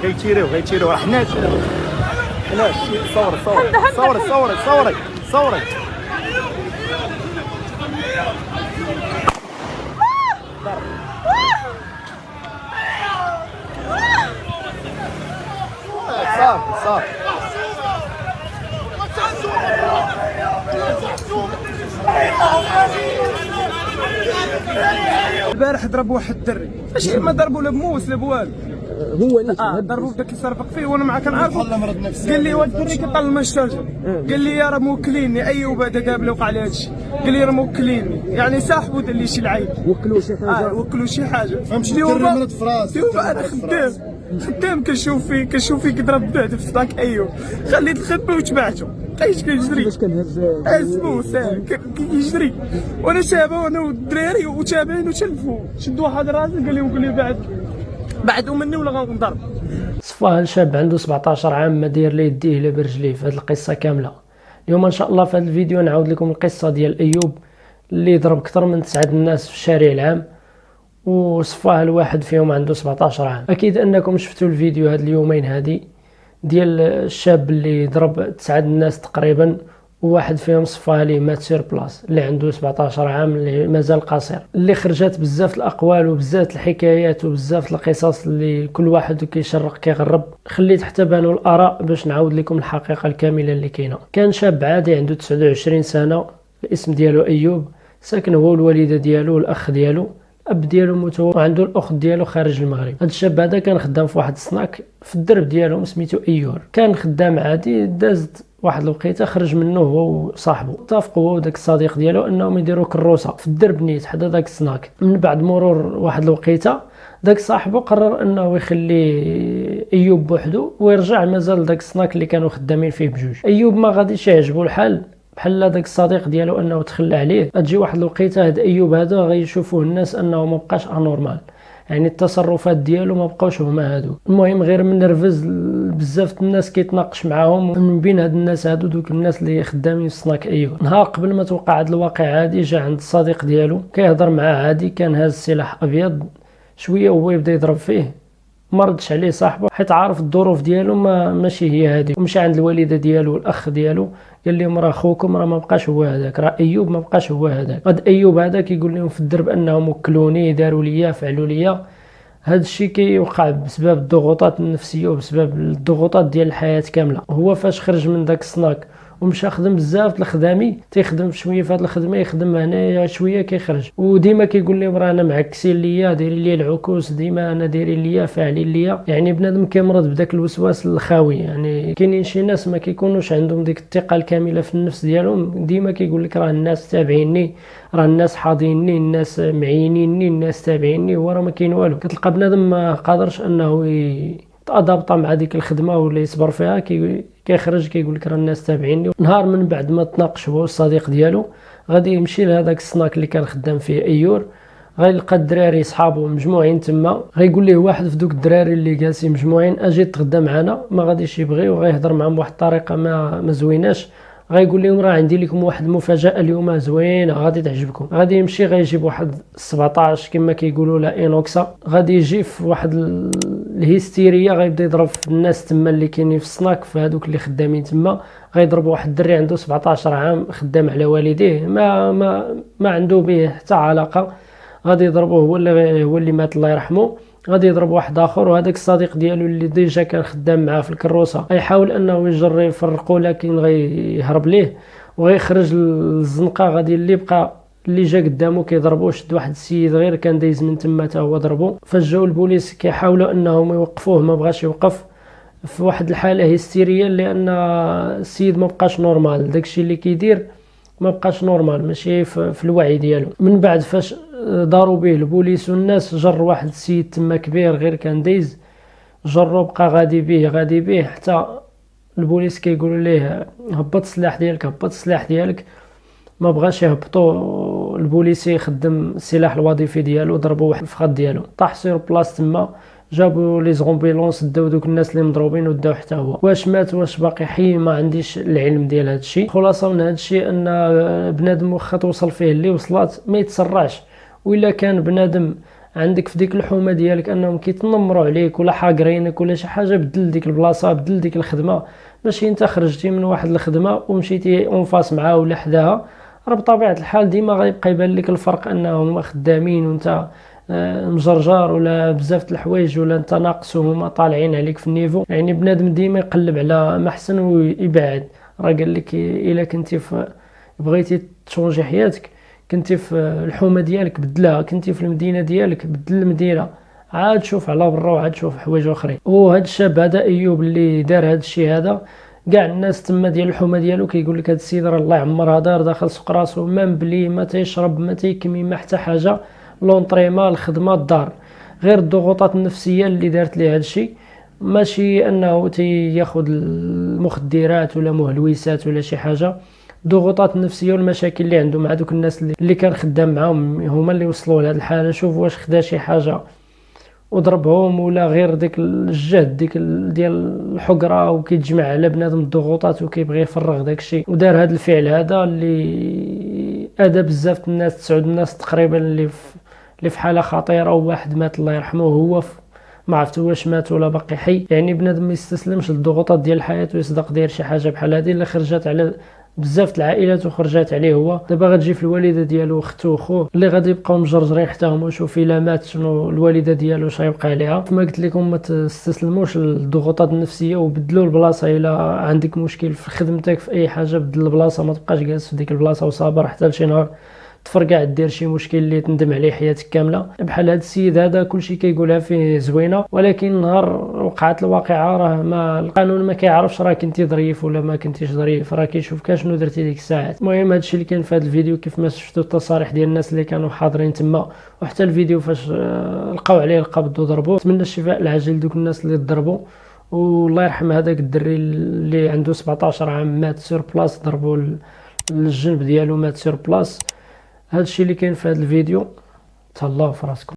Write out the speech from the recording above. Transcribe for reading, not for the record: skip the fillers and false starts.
غيتيريو راه حناش صوري صافي البارح ضرب واحد الدري ماشي ما ضربوا لا بموس لا بوالو هو اللي ضربوا بدا كيصرفق فيه وانا معاه كنعرفو. قال لي واد الدري كيطل من الشجر، قال لي راه موكليني ايوب هذا دابا وقع لي هادشي، قال لي راه موكليني يعني صاحبو دار لي شي لعيب وكلوا شي حاجه وكلوا شي حاجه فهمتي الدري مرض في راسي انا خدام كنشوف فيه كيضرب بعد في صداك ايوب، خليت الخدمه وتبعته بقيت كنجري باش كنهز اسموس كيجري وانا شابه انا والدراري وتابعين وتلفوا شد واحد راسي قال لي بعدو مني ولا غنضرب. صفاه شاب عنده 17 عام ما داير لا يديه لا برجليه في هذه القصه كامله. اليوم ان شاء الله في هذا الفيديو نعاود لكم القصه ديال ايوب اللي ضرب اكثر من 9 الناس في الشارع العام وصفاه الواحد فيهم عنده 17 عام. اكيد انكم شفتوا الفيديو هاد اليومين هادي ديال الشاب اللي ضرب 9 الناس تقريبا وواحد فيهم صفاه ليه مات سير بلاص اللي عنده 17 عام اللي مازال قصير، اللي خرجت بزاف الاقوال وبزاف الحكايات وبزاف القصص اللي كل واحد كيشرق كيغرب. خليت حتى بانوا الاراء باش نعاود لكم الحقيقه الكامله اللي كاينه. كان شاب عادي عنده 29 سنه، الاسم ديالو ايوب، ساكن هو والوالده ديالو والاخ ديالو، الاب ديالو متوفى وعنده الاخت ديالو خارج المغرب. هذا الشاب هذا كان خدام في واحد السناك في الدرب ديالهم سميتو ايور، كان خدام عادي. دازت واحد الوقيته خرج منه هو وصاحبه، اتفقوا هو وداك الصديق ديالو انهم يديروا كروسه في الدرب نيت حدا داك السناك. من بعد مرور واحد الوقيته داك صاحبه قرر انه يخلي ايوب بوحدو ويرجع مازال داك السناك اللي كانوا خدامين فيه بجوج. ايوب ما غاديش يعجبو الحال بحال داك الصديق ديالو انه تخلى عليه. تجي واحد الوقيته هاد ايوب هذا غيشوفوه الناس انه ما بقاش انورمال، يعني التصرفات ديالو ما بقاوش هما هادو. المهم غير من نرفز بزاف الناس كيتناقش معاهم، من بين هاد الناس هادو دوك الناس اللي خدامين في سناك ايوب. نهار قبل ما توقع هاد الواقع هادي جا عند الصديق ديالو كيهضر معاه عادي، كان هاز سلاح ابيض شويه وهو يبدا يضرب فيه، ما ردش عليه صاحبه حيت عارف الظروف ديالو ماشي هي هذه. ومشى عند الوالده ديالو والاخ ديالو قال لهم راه خوكم راه ما بقاش هو هذاك، راه ايوب ما بقاش هو هذاك. هاد ايوب هذا كيقول لهم في الدرب انهم وكلوني داروا ليا فعلوا ليا. هذا الشيء كيوقع بسبب الضغوطات النفسيه وبسبب الضغوطات ديال الحياه كامله. هو فاش خرج من داك السناك ومشى خدم بزاف الخدامي، تيخدم شويه في هذه الخدمه، يخدم هنايا شويه كيخرج، وديما كيقول لهم راه انا معكسين ليا دايرين ليا العكوس، ديما انا دايرين ليا فاعلين ليا. يعني بنادم كيمرض بداك الوسواس الخاوي. يعني كاينين شي ناس ما كيكونوش عندهم ديك الثقه الكامله في النفس ديالهم، ديما كيقول لك راه الناس تابعيني، راه الناس حاضيني، الناس معينيني، الناس تابعيني، هو راه ما كاين والو. كتلقى بنادم ما قادرش انه تادابط مع ديك الخدمه ولا يصبر فيها، كيخرج كيقول لك راه الناس تابعيني. نهار من بعد ما تناقش هو والصديق ديالو غادي يمشي لهذاك السناك اللي كان خدام فيه ايور، غيلقى الدراري صحابو مجموعين تما، غيقول ليه واحد في دوك الدراري اللي جالسين مجموعين اجي تغدى معنا، ما غاديش يبغي وغيهضر معهم بواحد الطريقه ما زويناش. غيقول لهم راه عندي لكم واحد المفاجاه اليوم زوينه غادي تعجبكم. غادي يمشي غيجيب واحد 17 كما كيقولوا لا انوكسا، غادي يجي في واحد الهستيريا، غيبدا يضرب في الناس تما اللي كاينين في السناك، في هذوك اللي خدامين تما. غيضرب واحد الدري عنده 17 عام خدام على والديه، ما عنده به حتى علاقه، غادي يضربوه هو اللي مات الله يرحمه. غادي يضرب واحد اخر، وهذاك الصديق ديالو اللي ديجا كان خدام معاه في الكروسه غيحاول انه يجر يفرقوا، لكن غيهرب ليه وغيخرج الزنقه. غادي اللي جا قدامه كيضربوه، شد واحد السيد غير كان دايز من تما حتى هو ضربو. فجاو البوليس كيحاولوا انهم يوقفوه، ما بغاش يوقف، في واحد الحاله هستيريه لان السيد ما بقاش نورمال، داكشي اللي كيدير ما بقاش نورمال، ماشي في الوعي ديالو. من بعد فاش داروا به البوليس والناس، جر واحد السيد تما كبير غير كان دايز، جرو بقى غادي به حتى البوليس كيقولوا ليه هبط السلاح ديالك، ما بغاش يهبطوا. البوليسي يخدم السلاح الوظيفي ديالو، ضربوا واحد الفخذ ديالو، طاح سير بلاص تما. جابوا لي زومبيلونس داو دوك الناس اللي مضروبين وداو حتى هو. واش مات واش باقي حي ما عنديش العلم ديال هذا الشيء. خلاصه من هذا الشيء ان بنادم واخا توصل فيه اللي وصلات ما يتسرعش، وإلا كان بنادم عندك في ديك الحومه ديالك انهم كيتنمروا عليك ولا حاقرينك ولا شي حاجه، بدل ديك البلاصه، بدل ديك الخدمه. ماشي انت خرجتي من واحد الخدمه ومشيتي اونفاس معاه ولا حداها، راه بطبيعه الحال ديما غيبقى يبان لك الفرق انهم خدامين وانت مجرجر ولا بزاف د الحوايج، ولا انت ناقص وهما طالعين عليك في النيفو. يعني بنادم ديما يقلب على ما احسن ويبعد. راه قال لك الا كنتي بغيتي تشونجي حياتك، كنتي في الحومه ديالك بدلها، كنتي في المدينه ديالك بدل المدينه، عاد شوف على برا وعاد شوف حوايج اخرين. وهذا الشاب هذا ايوب اللي دار هذا الشيء هذا، كاع الناس تما ديال الحومه ديالو كيقول لك هذا السيد راه الله يعمرها دار داخل سوق راسو، ما مبلي ما تيشرب ما تيكمي ما حتى حاجه، لونطريما الخدمه الدار، غير الضغوطات النفسيه اللي دارت ليه هذا الشيء. ماشي انه تياخذ المخدرات ولا مهلوسات ولا شي حاجه، الضغوطات النفسيه والمشاكل اللي عنده مع دوك الناس اللي كان خدام معاهم هما اللي وصلوا لهذه الحاله. شوف واش خدا شي حاجه وضربهم، ولا غير ديك الجهد ديك ديال الحقره وكيتجمع على بنادم الضغوطات وكيبغي يفرغ داك الشيء ودار هذا الفعل هذا اللي اذى بزاف الناس، 9 الناس تقريبا اللي في حاله خطيره، وواحد مات الله يرحمه وهو ما عرفت واش مات ولا باقي حي. يعني بنادم ما يستسلمش للضغوطات ديال الحياه ويصدق داير شي حاجه بحال هذه اللي خرجت على بزاف العائلات وخرجات عليه هو. دابا غتجي في الوالده ديالو واختو وخوه اللي غادي يبقاو مجرجرين حتى هما. شوف الا مات شنو الوالده ديالو اش غيبقى عليها. كما قلت لكم ما تستسلموش للضغوطات النفسيه وبدلوا البلاصه. الا عندك مشكل في خدمتك في اي حاجه بدل البلاصه، ما تبقاش جالس في ديك البلاصه وصابر حتى لشي نهار تفرقع دير شي مشكل اللي تندم عليه حياتك كامله. بحال هذا السيد هذا كلشي كيقولها فيه زوينه، ولكن نهار وقعت الواقعه راه ما القانون ما كيعرفش راه كنتي ظريف ولا ما كنتيش ظريف، راه كيشوف شنو درتي ديك الساعات. المهم هذا الشيء اللي كان في هذا الفيديو. كيف ما شفتوا التصاريح ديال الناس اللي كانوا حاضرين تما، وحتى الفيديو فاش لقاو عليه القبض وضربوه. نتمنى الشفاء العاجل لدوك الناس اللي ضربوا، والله يرحم هذاك الدري اللي عنده 17 عام مات سور بلاص، ضربوا الجنب ديالو مات سور بلاص. هذا الشيء اللي كاين في هذا الفيديو. تهلاو في راسكم.